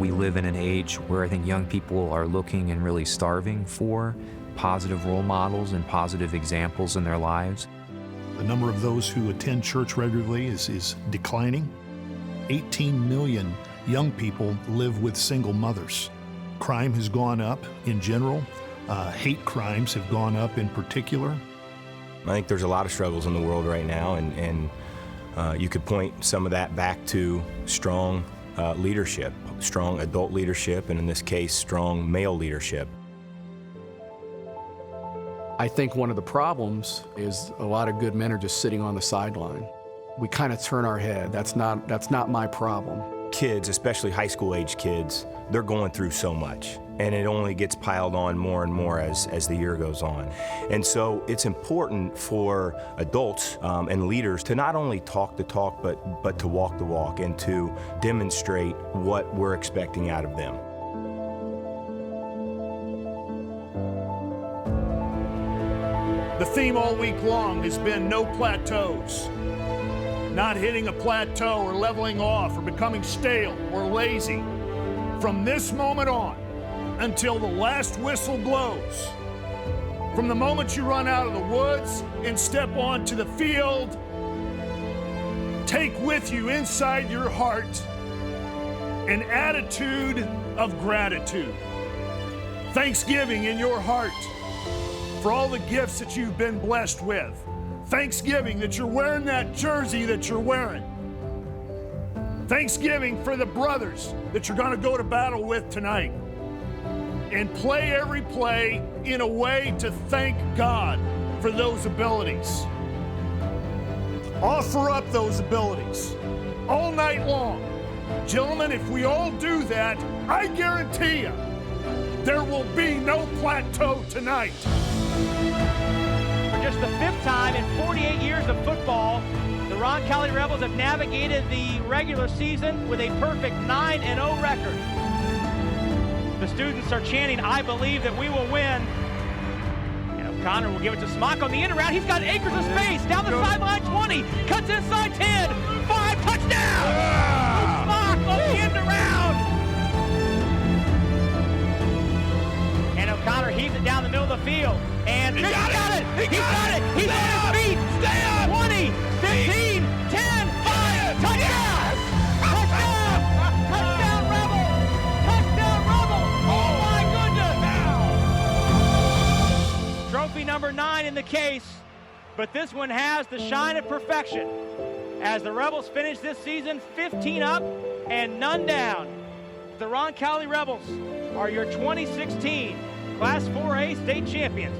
We live in an age where I think young people are looking and really starving for positive role models and positive examples in their lives. The number of those who attend church regularly is declining. 18 million young people live with single mothers. Crime has gone up in general. Hate crimes have gone up in particular. I think there's a lot of struggles in the world right now, and you could point some of that back to strong leadership, strong adult leadership, and in this case, strong male leadership. I think one of the problems is a lot of good men are just sitting on the sideline. We kind of turn our head. That's not my problem. Kids, especially high school age kids, they're going through so much, and it only gets piled on more and more as the year goes on. And so it's important for adults and leaders to not only talk the talk, but to walk the walk and to demonstrate what we're expecting out of them. The theme all week long has been no plateaus. Not hitting a plateau or leveling off or becoming stale or lazy. From this moment on, until the last whistle blows, from the moment you run out of the woods and step onto the field, take with you inside your heart an attitude of gratitude. Thanksgiving in your heart for all the gifts that you've been blessed with. Thanksgiving that you're wearing that jersey that you're wearing. Thanksgiving for the brothers that you're going to go to battle with tonight. And play every play in a way to thank God for those abilities. Offer up those abilities all night long. Gentlemen, if we all do that, I guarantee you, there will be no plateau tonight. For just the 5th time in 48 years of football, the Roncalli Rebels have navigated the regular season with a perfect 9-0 record. The students are chanting, "I believe that we will win." And O'Connor will give it to Smock on the end around. He's got acres of space. Down the sideline, 20. Cuts inside 10. 5. Touchdown! Smock on the end around. And O'Connor heaves it down the middle of the field. And he's got it! He's got it! He's on his feet! Stay up! 20, 15, 10, 5, touchdown! Touchdown! Touchdown, Rebel! Touchdown, Rebel! Oh, my goodness! Trophy number 9 in the case, but this one has the shine of perfection as the Rebels finish this season 15 up and none down. The Roncalli Rebels are your 2016 Class 4A state champions.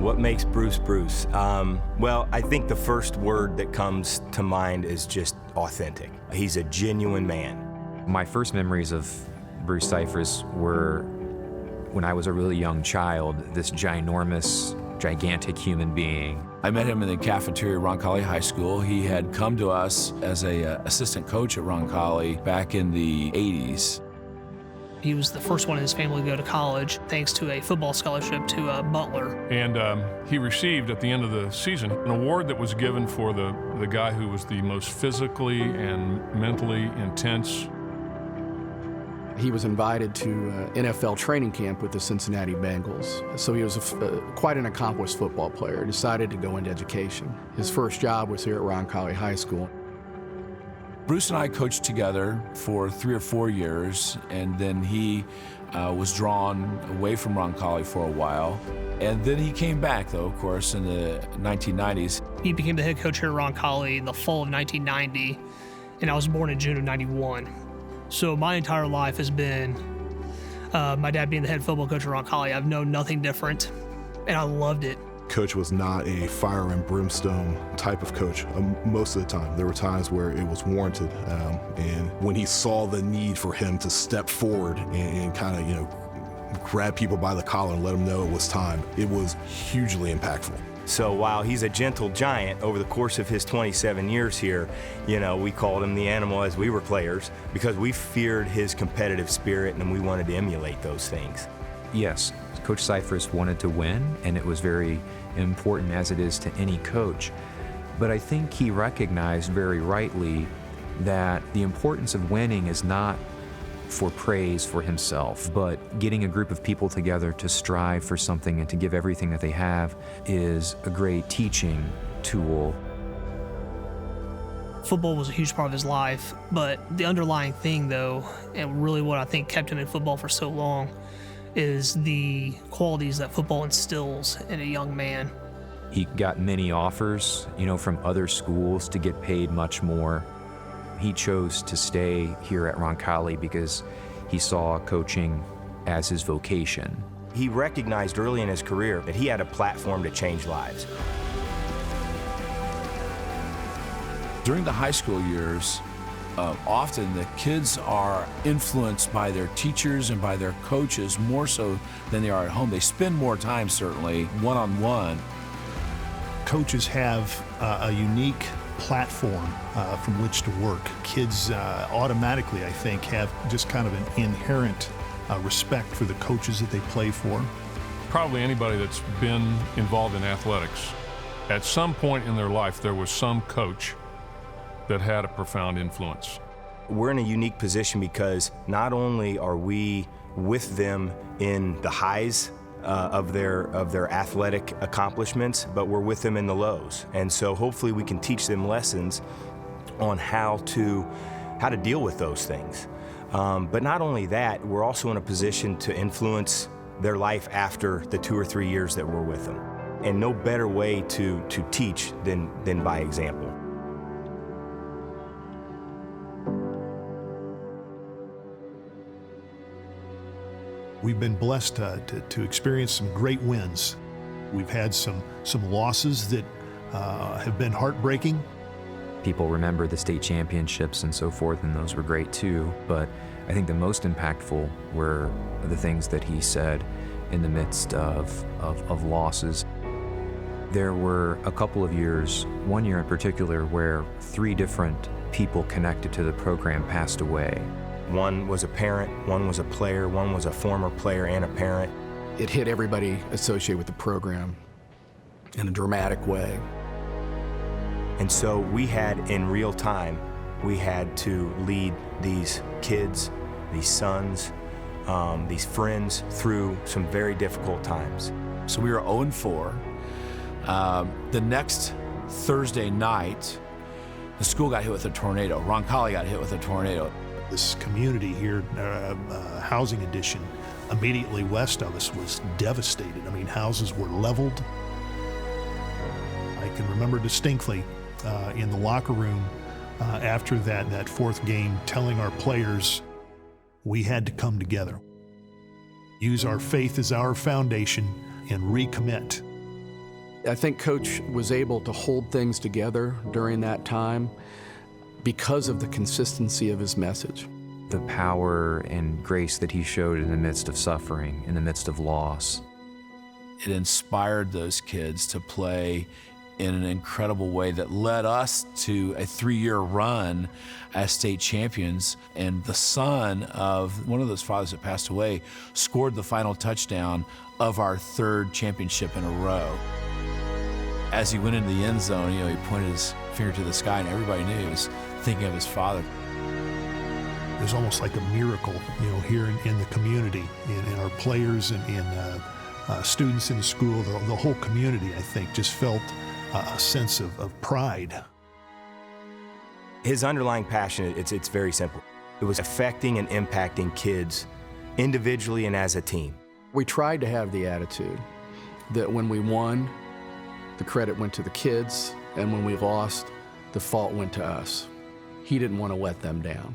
What makes Bruce Bruce? Well, I think the first word that comes to mind is just authentic. He's a genuine man. My first memories of Bruce Scifres were when I was a really young child, this ginormous, gigantic human being. I met him in the cafeteria at Roncalli High School. He had come to us as an assistant coach at Roncalli back in the 80s. He was the first one in his family to go to college, thanks to a football scholarship to Butler. And he received, at the end of the season, an award that was given for the guy who was the most physically and mentally intense. He was invited to NFL training camp with the Cincinnati Bengals. So he was quite an accomplished football player. He decided to go into education. His first job was here at Roncalli High School. Bruce and I coached together for 3 or 4 years, and then he was drawn away from Roncalli for a while. And then he came back, though, of course, in the 1990s. He became the head coach here at Roncalli in the fall of 1990, and I was born in June of 91. So my entire life has been my dad being the head football coach at Roncalli. I've known nothing different, and I loved it. Coach was not a fire and brimstone type of coach most of the time. There were times where it was warranted, and when he saw the need for him to step forward and kind of, grab people by the collar and let them know it was time, it was hugely impactful. So while he's a gentle giant, over the course of his 27 years here, you know, we called him the animal as we were players because we feared his competitive spirit and we wanted to emulate those things. Yes, Coach Scifres wanted to win, and it was very important, as it is to any coach. But I think he recognized very rightly that the importance of winning is not for praise for himself, but getting a group of people together to strive for something and to give everything that they have is a great teaching tool. Football was a huge part of his life, but the underlying thing, though, and really what I think kept him in football for so long, is the qualities that football instills in a young man. He got many offers, from other schools to get paid much more. He chose to stay here at Roncalli because he saw coaching as his vocation. He recognized early in his career that he had a platform to change lives. During the high school years, often the kids are influenced by their teachers and by their coaches more so than they are at home. They spend more time, certainly, one-on-one. Coaches have a unique platform from which to work. Kids automatically, I think, have just kind of an inherent respect for the coaches that they play for. Probably anybody that's been involved in athletics, at some point in their life, there was some coach that had a profound influence. We're in a unique position because not only are we with them in the highs of their athletic accomplishments, but we're with them in the lows. And so hopefully we can teach them lessons on how to deal with those things. But not only that, we're also in a position to influence their life after the 2 or 3 years that we're with them. And no better way to teach than by example. We've been blessed to experience some great wins. We've had some losses that have been heartbreaking. People remember the state championships and so forth, and those were great too. But I think the most impactful were the things that he said in the midst of losses. There were a couple of years, one year in particular, where 3 different people connected to the program passed away. One was a parent, one was a player, one was a former player and a parent. It hit everybody associated with the program in a dramatic way. And so we had, in real time, we had to lead these kids, these sons, these friends through some very difficult times. So we were 0-4. The next Thursday night, the school got hit with a tornado. Roncalli got hit with a tornado. This community here, housing addition, immediately west of us was devastated. I mean, houses were leveled. I can remember distinctly in the locker room after that 4th game telling our players we had to come together, use our faith as our foundation, and recommit. I think Coach was able to hold things together during that time because of the consistency of his message. The power and grace that he showed in the midst of suffering, in the midst of loss. It inspired those kids to play in an incredible way that led us to a 3-year run as state champions. And the son of one of those fathers that passed away scored the final touchdown of our 3rd championship in a row. As he went into the end zone, he pointed his finger to the sky, and everybody knew he was thinking of his father. It was almost like a miracle, here in the community, in our players and in students in the school. The whole community, I think, just felt a sense of pride. His underlying passion, it's very simple. It was affecting and impacting kids individually and as a team. We tried to have the attitude that when we won, the credit went to the kids, and when we lost, the fault went to us. He didn't want to let them down.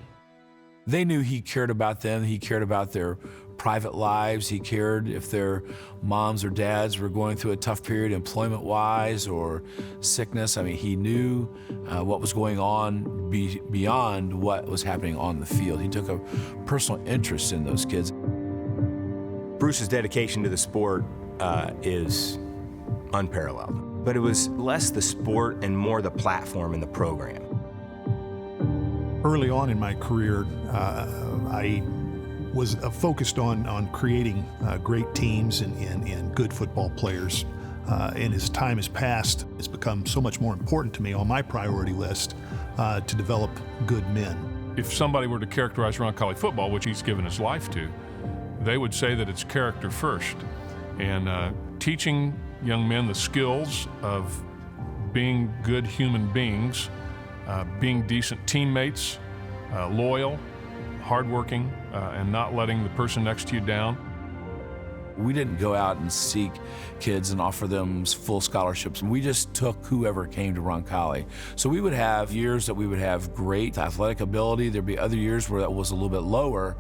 They knew he cared about them. He cared about their private lives. He cared if their moms or dads were going through a tough period employment-wise or sickness. I mean, he knew what was going on beyond what was happening on the field. He took a personal interest in those kids. Bruce's dedication to the sport is unparalleled. but it was less the sport and more the platform and the program. Early on in my career, I was focused on creating great teams and good football players. And as time has passed, it's become so much more important to me on my priority list to develop good men. If somebody were to characterize Roncalli football, which he's given his life to, they would say that it's character first. And teaching young men the skills of being good human beings, being decent teammates, loyal, hardworking, and not letting the person next to you down. We didn't go out and seek kids and offer them full scholarships. We just took whoever came to Roncalli. So we would have years that we would have great athletic ability. There'd be other years where that was a little bit lower.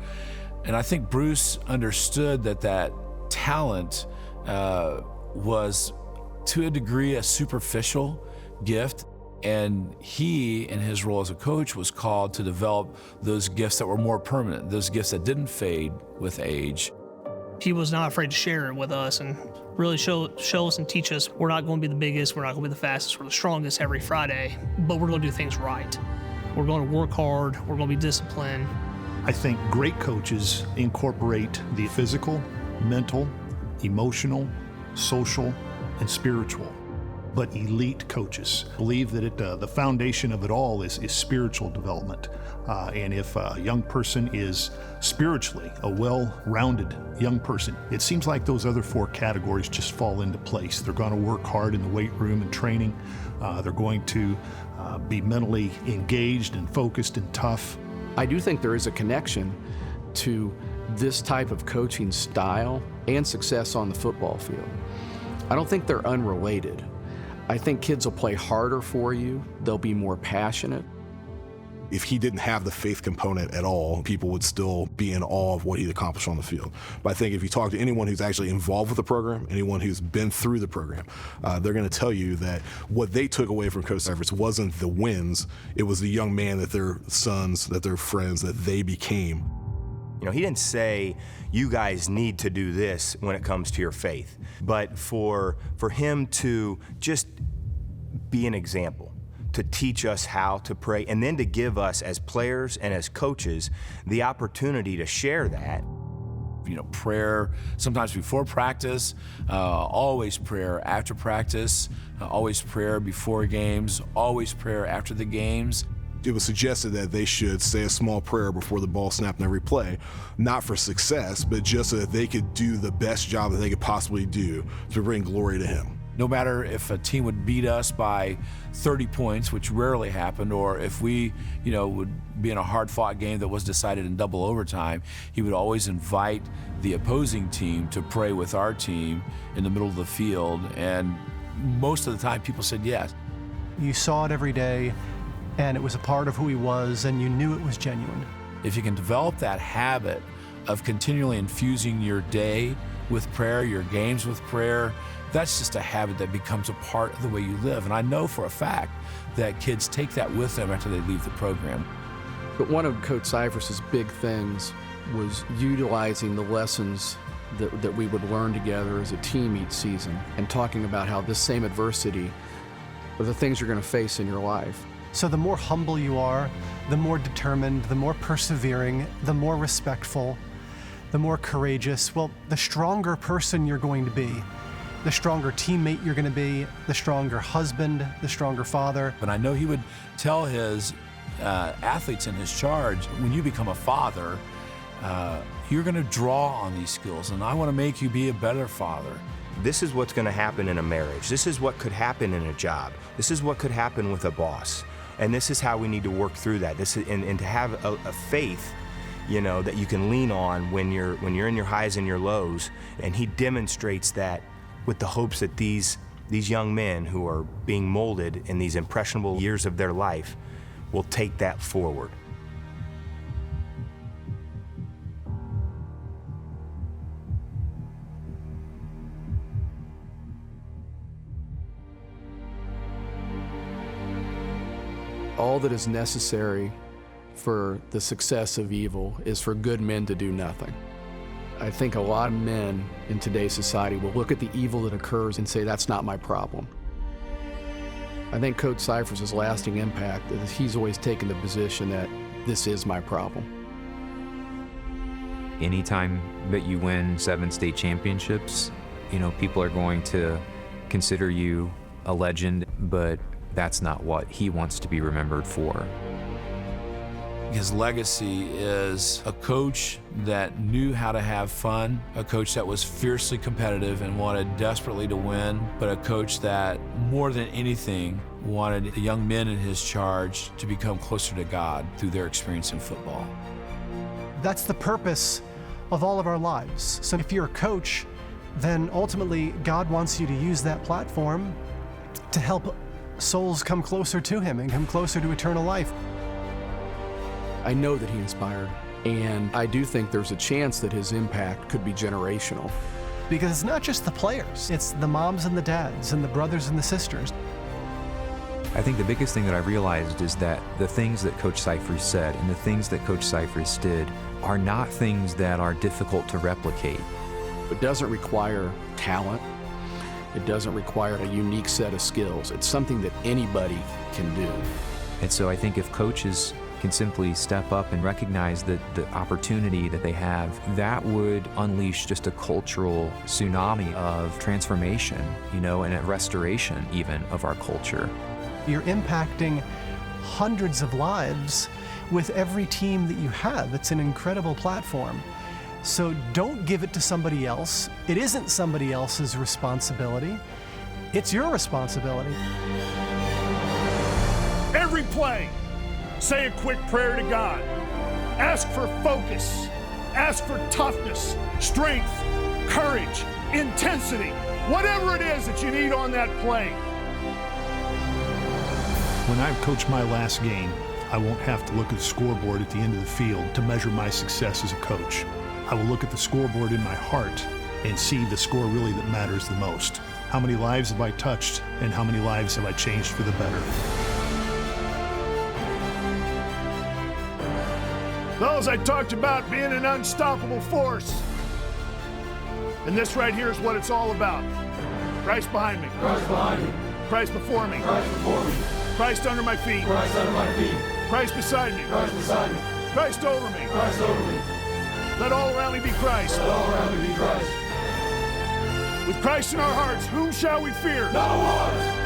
And I think Bruce understood that talent was, to a degree, a superficial gift. And he, in his role as a coach, was called to develop those gifts that were more permanent, those gifts that didn't fade with age. He was not afraid to share it with us and really show us and teach us we're not going to be the biggest, we're not going to be the fastest, we're the strongest every Friday, but we're going to do things right. We're going to work hard, we're going to be disciplined. I think great coaches incorporate the physical, mental, emotional, social, and spiritual. But elite coaches believe that the foundation of it all is spiritual development. And if a young person is spiritually a well-rounded young person, it seems like those other four categories just fall into place. They're going to work hard in the weight room and training. They're going to be mentally engaged and focused and tough. I do think there is a connection to this type of coaching style and success on the football field. I don't think they're unrelated. I think kids will play harder for you. They'll be more passionate. If he didn't have the faith component at all, people would still be in awe of what he'd accomplished on the field. But I think if you talk to anyone who's actually involved with the program, anyone who's been through the program, they're going to tell you that what they took away from Coach Scifres wasn't the wins, it was the young man that their sons, that their friends, that they became. You know, he didn't say, you guys need to do this when it comes to your faith, but for him to just be an example, to teach us how to pray, and then to give us as players and as coaches the opportunity to share that. You know, prayer sometimes before practice, always prayer after practice, always prayer before games, always prayer after the games. It was suggested that they should say a small prayer before the ball snapped in every play, not for success, but just so that they could do the best job that they could possibly do to bring glory to him. No matter if a team would beat us by 30 points, which rarely happened, or if we, would be in a hard-fought game that was decided in double overtime, he would always invite the opposing team to pray with our team in the middle of the field, and most of the time people said yes. You saw it every day, and it was a part of who he was, and you knew it was genuine. If you can develop that habit of continually infusing your day with prayer, your games with prayer, that's just a habit that becomes a part of the way you live. And I know for a fact that kids take that with them after they leave the program. But one of Coach Scifres' big things was utilizing the lessons that we would learn together as a team each season, and talking about how this same adversity are the things you're going to face in your life. So the more humble you are, the more determined, the more persevering, the more respectful, the more courageous, well, the stronger person you're going to be. The stronger teammate you're going to be, the stronger husband, the stronger father. But I know he would tell his athletes in his charge, when you become a father, you're going to draw on these skills, and I want to make you be a better father. This is what's going to happen in a marriage. This is what could happen in a job. This is what could happen with a boss. And this is how we need to work through that. And to have a faith, that you can lean on when you're in your highs and your lows. And he demonstrates that with the hopes that these young men who are being molded in these impressionable years of their life will take that forward. All that is necessary for the success of evil is for good men to do nothing. I think a lot of men in today's society will look at the evil that occurs and say, that's not my problem. I think Coach Scifres' lasting impact is he's always taken the position that this is my problem. Anytime that you win 7 state championships, people are going to consider you a legend, but that's not what he wants to be remembered for. His legacy is a coach that knew how to have fun, a coach that was fiercely competitive and wanted desperately to win, but a coach that, more than anything, wanted the young men in his charge to become closer to God through their experience in football. That's the purpose of all of our lives. So if you're a coach, then ultimately God wants you to use that platform to help souls come closer to Him and come closer to eternal life. I know that he inspired, and I do think there's a chance that his impact could be generational. Because it's not just the players, it's the moms and the dads and the brothers and the sisters. I think the biggest thing that I realized is that the things that Coach Scifres said and the things that Coach Scifres did are not things that are difficult to replicate. It doesn't require talent. It doesn't require a unique set of skills. It's something that anybody can do. And so I think if coaches can simply step up and recognize that the opportunity that they have, that would unleash just a cultural tsunami of transformation, and a restoration even of our culture. You're impacting hundreds of lives with every team that you have. It's an incredible platform. So don't give it to somebody else. It isn't somebody else's responsibility. It's your responsibility. Every play, say a quick prayer to God. Ask for focus. Ask for toughness, strength, courage, intensity, whatever it is that you need on that play. When I've coached my last game, I won't have to look at the scoreboard at the end of the field to measure my success as a coach. I will look at the scoreboard in my heart and see the score really that matters the most. How many lives have I touched, and how many lives have I changed for the better? Those I talked about being an unstoppable force. And this right here is what it's all about. Christ behind me. Christ behind me. Christ before me. Christ before me. Christ under my feet. Christ under my feet. Christ beside me. Christ beside me. Christ over me. Christ over me. Let all around me be Christ. Let all around me be Christ. With Christ in our hearts, whom shall we fear? No one.